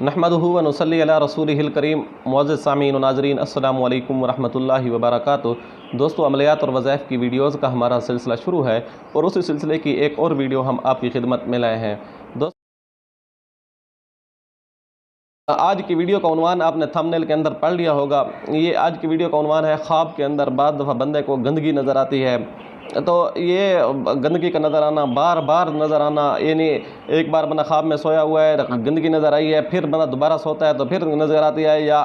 नहमदुहु व नुसल्ली अला रसूलिहिल करीम। मुअज़्ज़िज़ सामीन व नाज़रीन, अस्सलामु अलैकुम व रहमतुल्लाहि व बरकातुहू। दोस्तों, अमलियात और वज़ाइफ की वीडियोज़ का हमारा सिलसिला शुरू है और उसी सिलसिले की एक और वीडियो हम आपकी खिदमत में लाए हैं। दोस्तों, आज की वीडियो का उन्वान आपने थंबनेल के अंदर पढ़ लिया होगा। ये आज की वीडियो का उन्वान है, ख्वाब के अंदर बाद दफ़ा बंदे को गंदगी नज़र आती है। तो ये गंदगी का नज़र आना, बार बार नज़र आना, यानी एक बार बंदा ख्वाब में सोया हुआ है, गंदगी नज़र आई है, फिर बंदा दोबारा सोता है तो फिर नज़र आती है, या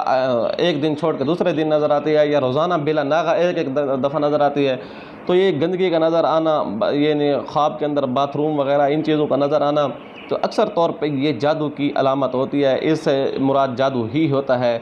एक दिन छोड़ के दूसरे दिन नज़र आती है, या रोज़ाना बिला नागा एक दफ़ा नज़र आती है। तो ये गंदगी का नज़र आना, यानी ख्वाब के अंदर बाथरूम वगैरह इन चीज़ों का नज़र आना, तो अक्सर तौर पे ये जादू की अलामत होती है। इससे मुराद जादू ही होता है।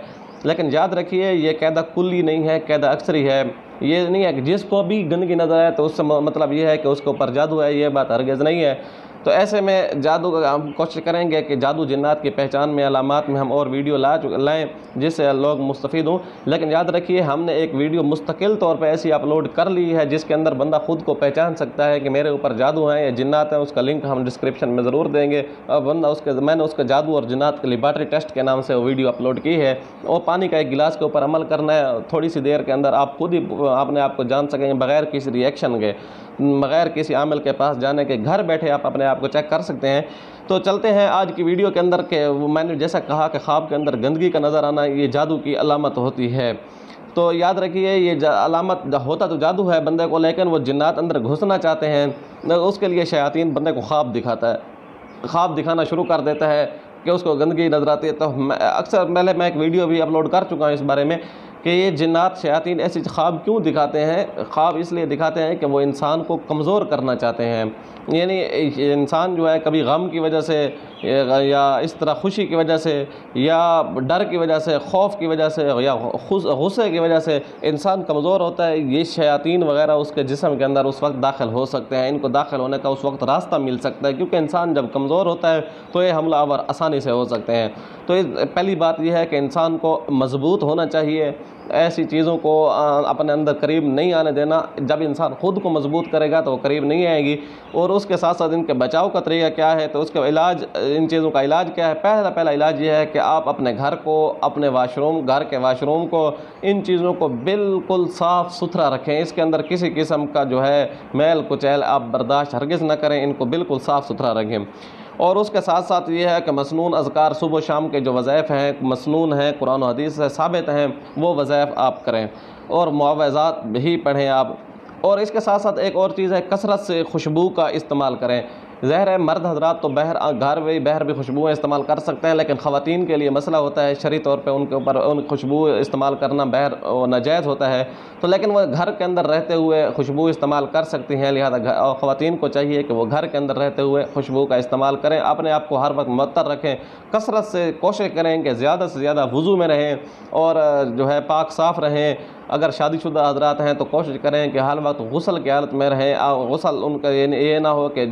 लेकिन याद रखिए, ये कैदा कुल्ली नहीं है, कैदा अक्सरी है। ये नहीं है कि जिसको भी गंदगी नज़र आए तो उससे मतलब ये है कि उसके ऊपर जादू है, ये बात हरगिज़ नहीं है। तो ऐसे में जादू हम कोशिश करेंगे कि जादू जिन्नात की पहचान में, अलामात में हम और वीडियो लाएँ जिससे लोग मुस्तफ़ीद हों। लेकिन याद रखिए, हमने एक वीडियो मुस्तकिल तौर पे ऐसी अपलोड कर ली है जिसके अंदर बंदा खुद को पहचान सकता है कि मेरे ऊपर जादू है या जिन्नात है। उसका लिंक हम डिस्क्रिप्शन में ज़रूर देंगे। और बंदा मैंने उसके जादू और जिन्नात के लेबॉरेटरी टेस्ट के नाम से वो वीडियो अपलोड की है। और पानी का एक गिलास के ऊपर अमल करना है, थोड़ी सी देर के अंदर आप खुद ही अपने आप को जान सकेंगे, बग़ैर किसी रिएक्शन के, बग़ैर किसी आमिल के पास जाने के, घर बैठे आप अपने आप को चेक कर सकते हैं। तो चलते हैं आज की वीडियो के अंदर के मैंने जैसा कहा कि ख्वाब के अंदर गंदगी का नज़र आना ये जादू की अलामत होती है। तो याद रखिए, ये अलामत होता तो जादू है बंदे को, लेकिन वो जिन्नात अंदर घुसना चाहते हैं। उसके लिए शयातीन बंदे को ख्वाब दिखाता है, ख्वाब दिखाना शुरू कर देता है कि उसको गंदगी नज़र आती है। तो अक्सर पहले मैं एक वीडियो भी अपलोड कर चुका हूँ इस बारे में कि ये जिन्नात शयातीन ऐसे ख्वाब क्यों दिखाते हैं। ख्वाब इसलिए दिखाते हैं कि वो इंसान को कमज़ोर करना चाहते हैं। यानी इंसान जो है, कभी गम की वजह से या इस तरह खुशी की वजह से या डर की वजह से, खौफ की वजह से या गुस्से की वजह से इंसान कमज़ोर होता है। ये शयातीन वगैरह उसके जिस्म के अंदर उस वक्त दाखिल हो सकते हैं। इनको दाखिल होने का उस वक्त रास्ता मिल सकता है, क्योंकि इंसान जब कमज़ोर होता है तो ये हमलावर आसानी से हो सकते हैं। तो पहली बात यह है कि इंसान को मजबूत होना चाहिए, ऐसी चीज़ों को अपने अंदर करीब नहीं आने देना। जब इंसान ख़ुद को मजबूत करेगा तो वो करीब नहीं आएगी। और उसके साथ साथ इनके बचाव का तरीका क्या है, तो उसका इलाज, इन चीज़ों का इलाज क्या है। पहला इलाज ये है कि आप अपने घर को, अपने घर के वाशरूम को, इन चीज़ों को बिल्कुल साफ़ सुथरा रखें। इसके अंदर किसी किस्म का जो है मैल कुचैल आप बर्दाश्त हरगिज़ न करें, इनको बिल्कुल साफ़ सुथरा रखें। और उसके साथ साथ ये है कि मसनून अज़कार, सुबह शाम के जो वज़ाइफ हैं, मसनून हैं, कुरान और हदीस से साबित हैं, वो वज़ाइफ आप करें और मुआवज़ात भी पढ़ें आप। और इसके साथ साथ एक और चीज़ है, कसरत से खुशबू का इस्तेमाल करें। ज़ाहिर है मर्द हज़रात तो घर बाहर भी खुशबुएँ इस्तेमाल कर सकते हैं, लेकिन ख़वातीन के लिए मसला होता है, शरई तौर पे उनके ऊपर उन खुशबू इस्तेमाल करना बाहर नाजायज़ होता है। तो लेकिन वह घर के अंदर रहते हुए खुशबू इस्तेमाल कर सकती हैं। लिहाजा ख़वातीन को चाहिए कि वो घर के अंदर रहते हुए खुशबू का इस्तेमाल करें। अपने आप को हर वक्त मुअत्तर रखें, कसरत से कोशिश करें कि ज़्यादा से ज़्यादा वुज़ू में रहें और जो है पाक साफ़ रहें। अगर शादीशुदा हज़रात हैं तो कोशिश करें कि हर वक्त गुस्ल की हालत में रहें। गुस्ल उनका ये ना हो कि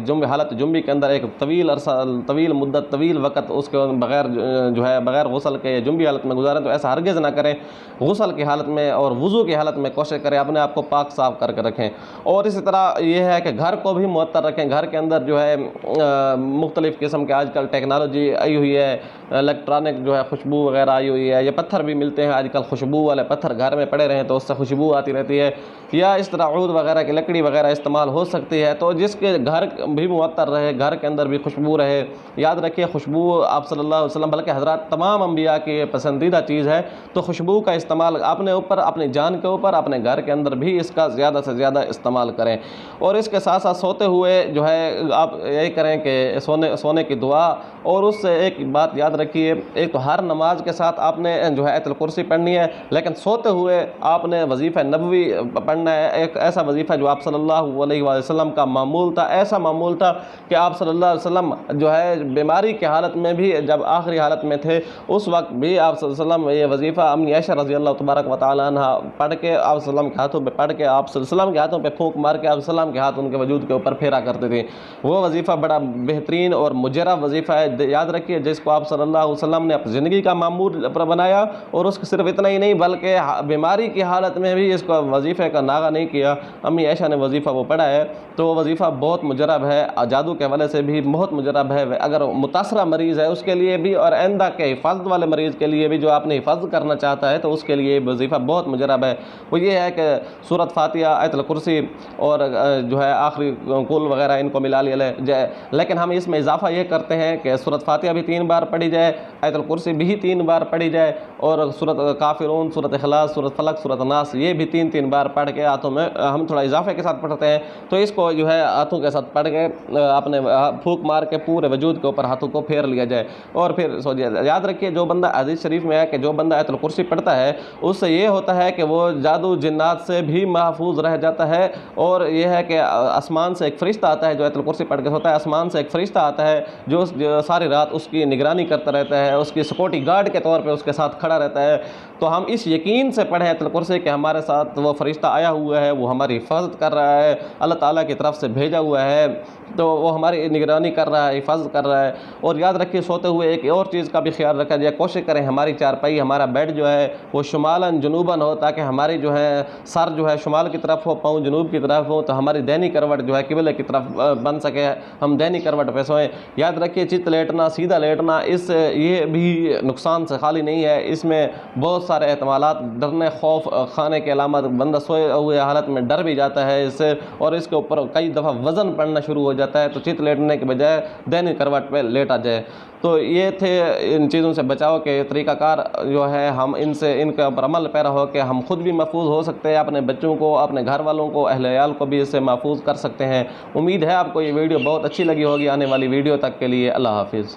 जुम्बी के अंदर एक तवील मुद्दत, तवील वक़्त उसके बग़ैर जो है बग़ैर गुस्ल के जुम्बी हालत में गुजारें। तो ऐसा हरगिज़ ना करें। गुस्ल की हालत में और वुज़ू की हालत में कोशिश करें अपने आप को पाक साफ़ करके रखें। और इसी तरह ये है कि घर को भी मुअत्तर रखें। घर के अंदर जो है मुख्तलिफ़ किस्म के आजकल टेक्नोलॉजी आई हुई है, इलेक्ट्रॉनिक जो है खुशबू वगैरह आई हुई है। ये पत्थर भी मिलते हैं आजकल, खुशबू वाले पत्थर घर में पड़े रहें तो उससे खुशबू आती रहती है। या इस तरह ऊद वगैरह की लकड़ी वगैरह इस्तेमाल हो सकती है। तो जिसके घर भी मुअत्तर रहे, घर के अंदर भी खुशबू रहे। याद रखिए, खुशबू आप सल्लल्लाहु अलैहि वसल्लम बल्कि हज़रात तमाम अंबिया की पसंदीदा चीज़ है। तो खुशबू का इस्तेमाल अपने ऊपर, अपनी जान के ऊपर, अपने घर के अंदर भी इसका ज़्यादा से ज़्यादा इस्तेमाल करें। और इसके साथ साथ सोते हुए जो है आप यही करें कि सोने की दुआ। और उससे एक बात याद रखिए, एक तो हर नमाज के साथ आपने जो है आयतुल कुर्सी पढ़नी है, लेकिन सोते हुए आपने वजीफ़ा नबवी पढ़ना है। एक ऐसा वजीफ़ा जो आप सल्लल्लाहु अलैहि वसल्लम का मामूल था। ऐसा मामूल था कि आप सल्लल्लाहु अलैहि वसल्लम जो है बीमारी की हालत में भी, जब आखिरी हालत में थे, उस वक्त भी आप सल्लल्लाहु अलैहि वसल्लम ये वजीफ़ा अम्मी आयशा रज़ी अल्लाह तबारक व तआला अन्हा पढ़ के आप सल्लल्लाहु के हाथों पर पढ़ के, आप सल्लल्लाहु अलैहि वसल्लम के हाथों पर फूंक मार के आप सल्लल्लाहु के हाथ उनके वजूद के ऊपर फेरा करते थे। वो वजीफ़ा बड़ा बेहतरीन और मुजर्रब वजीफ़ा है। याद रखिए, जिसको आप सल्लल्लाहु अलैहि वसल्लम ने अपनी ज़िंदगी का मामूल बनाया। और उसको सिर्फ इतना ही नहीं, बल्कि बीमारी की की हालत में भी इसको वजीफ़े का नागा नहीं किया। अम्मी आयशा ने वजीफ़ा वो पढ़ा है, तो वो वजीफ़ा बहुत मुजरब है, जादू के हवाले से भी बहुत मुजरब है। अगर मुतासरा मरीज़ है उसके लिए भी, और आइंदा के हिफाजत वाले मरीज़ के लिए भी, जो आपने हिफाजत करना चाहता है, तो उसके लिए वजीफ़ा बहुत मुजरब है। वो ये है कि सूरत फातिहा, आयतुल कुर्सी और जो है आखिरी कुल वगैरह इनको मिला लिया जाए, लेकिन हम इसमें इजाफा ये करते हैं कि सूरत फातिहा भी 3 बार पढ़ी जाए, आयतुल कुर्सी भी 3 बार पढ़ी जाए, और सूरत काफिरून, सूरत इखलास, सूरत फलक, सूरत नास ये भी 3-3 बार पढ़ के हाथों में हम थोड़ा इजाफे के साथ पढ़ते हैं। तो इसको जो है हाथों के साथ पढ़ के अपने फूंक मार के पूरे वजूद के ऊपर हाथों को फेर लिया जाए और फिर सो जाए। याद रखिए, जो बंदा हदीस शरीफ में है कि जो बंदा आयतुल कुर्सी पढ़ता है उससे ये होता है कि वो जादू जिन्नात से भी महफूज रह जाता है। और ये है कि आसमान से एक फ़रिश्ता आता है जो आयतुल कुर्सी पढ़ के होता है, आसमान से एक फ़रिश्ता आता है जो सारी रात उसकी निगरानी करता रहता है, उसकी सिक्योरिटी गार्ड के तौर पे उसके साथ खड़ा रहता है। तो हम इस यकीन से पढ़ें आयतुल कुर्सी कि हमारे साथ वो फ़रिश्ता आया हुआ है, वो हमारी हिफाजत कर रहा है, अल्लाह ताला की तरफ से भेजा हुआ है, तो वो हमारी निगरानी कर रहा है, हिफाजत कर रहा है। और याद रखिए, सोते हुए एक और चीज़ का भी ख्याल रखा जाए, कोशिश करें हमारी चारपाई, हमारा बेड जो है वो शुमालन जुनूबन हो, ताकि हमारी जो है सर जो है शुमाल की तरफ हो, पाँव जुनूब की तरफ हो, तो हमारी दैनी करवट जो है किबले की तरफ बन सके, हम दैनी करवट पे सोएं। याद रखिए, चित लेटना, सीधा लेटना, इस ये भी नुकसान से खाली नहीं है, इसमें बहुत सारे एहतमालात, डरने, खौफ खाने के अलामत, बंदा सोए हुए हालत में डर भी जाता है इससे, और इसके ऊपर कई दफ़ा वज़न पड़ना शुरू हो जाता है। तो चित लेटने के बजाय दैनिक करवट पे लेटा जाए। तो ये थे इन चीज़ों से बचाव के तरीक़ाकार जो है, हम इनके ऊपर अमल पैरा हो के हम खुद भी महफूज हो सकते हैं, अपने बच्चों को, अपने घर वालों को, अहल-ए-याल को भी इससे महफूज कर सकते हैं। उम्मीद है आपको ये वीडियो बहुत अच्छी लगी होगी। आने वाली वीडियो तक के लिए अल्लाह हाफिज़।